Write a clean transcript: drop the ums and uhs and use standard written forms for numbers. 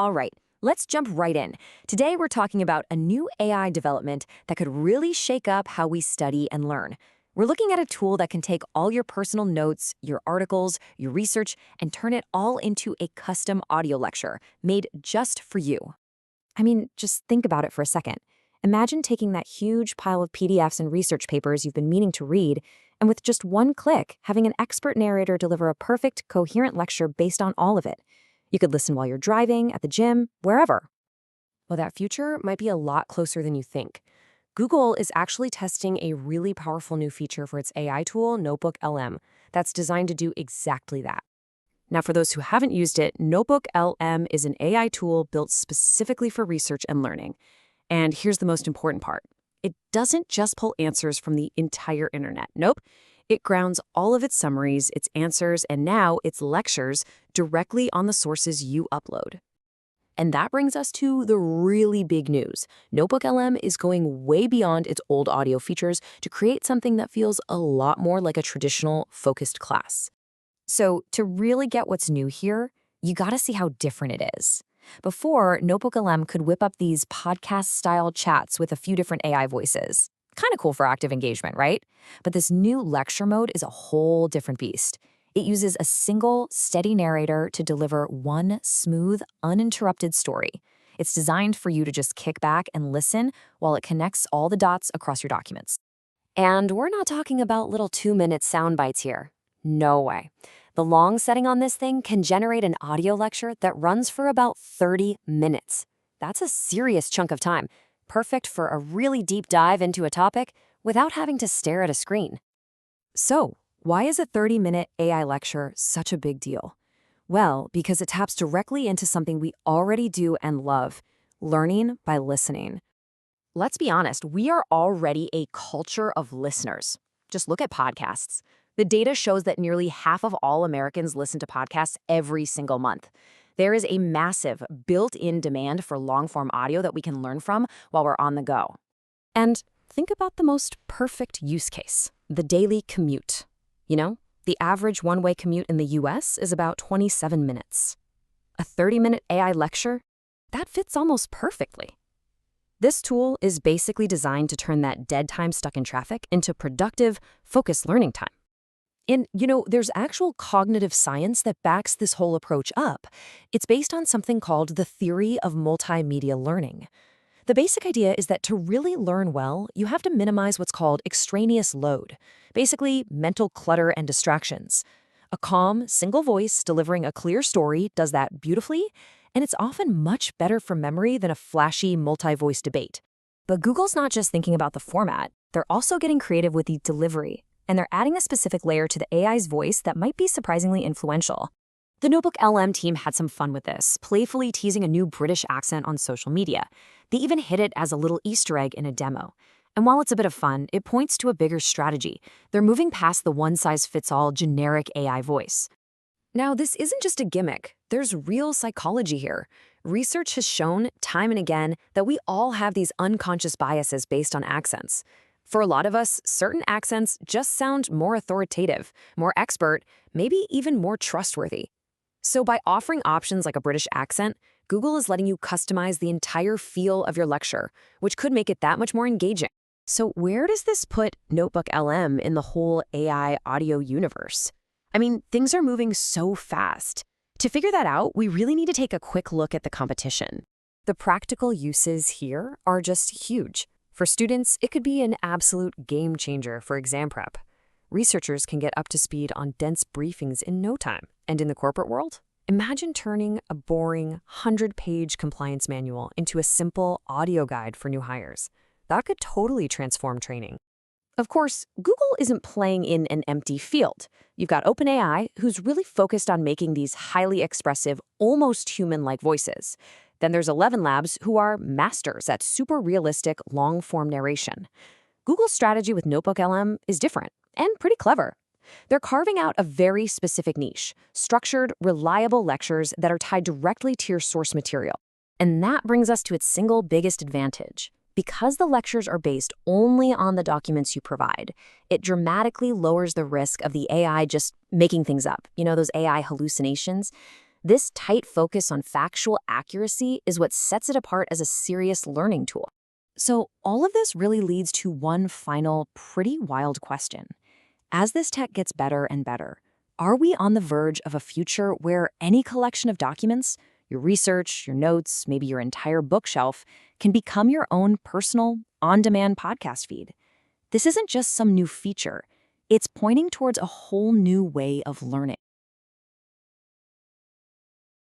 All right, let's jump right in. Today we're talking about a new AI development that could really shake up how we study and learn. We're looking at a tool that can take all your personal notes, your articles, your research, and turn it all into a custom audio lecture made just for you. I mean, just think about it for a second. Imagine taking that huge pile of PDFs and research papers you've been meaning to read, and with just one click, having an expert narrator deliver a perfect, coherent lecture based on all of it. You could listen while you're driving, at the gym, wherever. Well, that future might be a lot closer than you think. Google is actually testing a really powerful new feature for its AI tool, NotebookLM, that's designed to do exactly that. Now, for those who haven't used it, NotebookLM is an AI tool built specifically for research and learning. And here's the most important part. It doesn't just pull answers from the entire internet. Nope. It grounds all of its summaries, its answers, and now its lectures directly on the sources you upload. And that brings us to the really big news. NotebookLM is going way beyond its old audio features to create something that feels a lot more like a traditional focused class. So to really get what's new here, you gotta see how different it is. Before, NotebookLM could whip up these podcast-style chats with a few different AI voices. Kind of cool for active engagement, right? But this new lecture mode is a whole different beast. It uses a single, steady narrator to deliver one smooth, uninterrupted story. It's designed for you to just kick back and listen while it connects all the dots across your documents. And we're not talking about little 2-minute sound bites here. No way. The long setting on this thing can generate an audio lecture that runs for about 30 minutes. That's a serious chunk of time, perfect for a really deep dive into a topic without having to stare at a screen. So, why is a 30-minute AI lecture such a big deal? Well, because it taps directly into something we already do and love, learning by listening. Let's be honest, we are already a culture of listeners. Just look at podcasts. The data shows that nearly half of all Americans listen to podcasts every single month. There is a massive built-in demand for long-form audio that we can learn from while we're on the go. And think about the most perfect use case, the daily commute. You know, the average one-way commute in the US is about 27 minutes. A 30-minute AI lecture? That fits almost perfectly. This tool is basically designed to turn that dead time stuck in traffic into productive, focused learning time. And, there's actual cognitive science that backs this whole approach up. It's based on something called the theory of multimedia learning. The basic idea is that to really learn well, you have to minimize what's called extraneous load, basically mental clutter and distractions. A calm, single voice delivering a clear story does that beautifully, and it's often much better for memory than a flashy multi-voice debate. But Google's not just thinking about the format, they're also getting creative with the delivery. And they're adding a specific layer to the AI's voice that might be surprisingly influential. The NotebookLM team had some fun with this, playfully teasing a new British accent on social media. They even hid it as a little Easter egg in a demo. And while it's a bit of fun, it points to a bigger strategy. They're moving past the one-size-fits-all generic AI voice. Now, this isn't just a gimmick. There's real psychology here. Research has shown, time and again, that we all have these unconscious biases based on accents. For a lot of us, certain accents just sound more authoritative, more expert, maybe even more trustworthy. So by offering options like a British accent, Google is letting you customize the entire feel of your lecture, which could make it that much more engaging. So where does this put NotebookLM in the whole AI audio universe? I mean, things are moving so fast. To figure that out, we really need to take a quick look at the competition. The practical uses here are just huge. For students, it could be an absolute game changer for exam prep. Researchers can get up to speed on dense briefings in no time. And in the corporate world, imagine turning a boring 100-page compliance manual into a simple audio guide for new hires. That could totally transform training. Of course, Google isn't playing in an empty field. You've got OpenAI, who's really focused on making these highly expressive, almost human-like voices. Then there's 11 Labs, who are masters at super realistic, long-form narration. Google's strategy with NotebookLM is different and pretty clever. They're carving out a very specific niche, structured, reliable lectures that are tied directly to your source material. And that brings us to its single biggest advantage. Because the lectures are based only on the documents you provide, it dramatically lowers the risk of the AI just making things up. Those AI hallucinations. This tight focus on factual accuracy is what sets it apart as a serious learning tool. So all of this really leads to one final, pretty wild question. As this tech gets better and better, are we on the verge of a future where any collection of documents, your research, your notes, maybe your entire bookshelf, can become your own personal, on-demand podcast feed? This isn't just some new feature. It's pointing towards a whole new way of learning.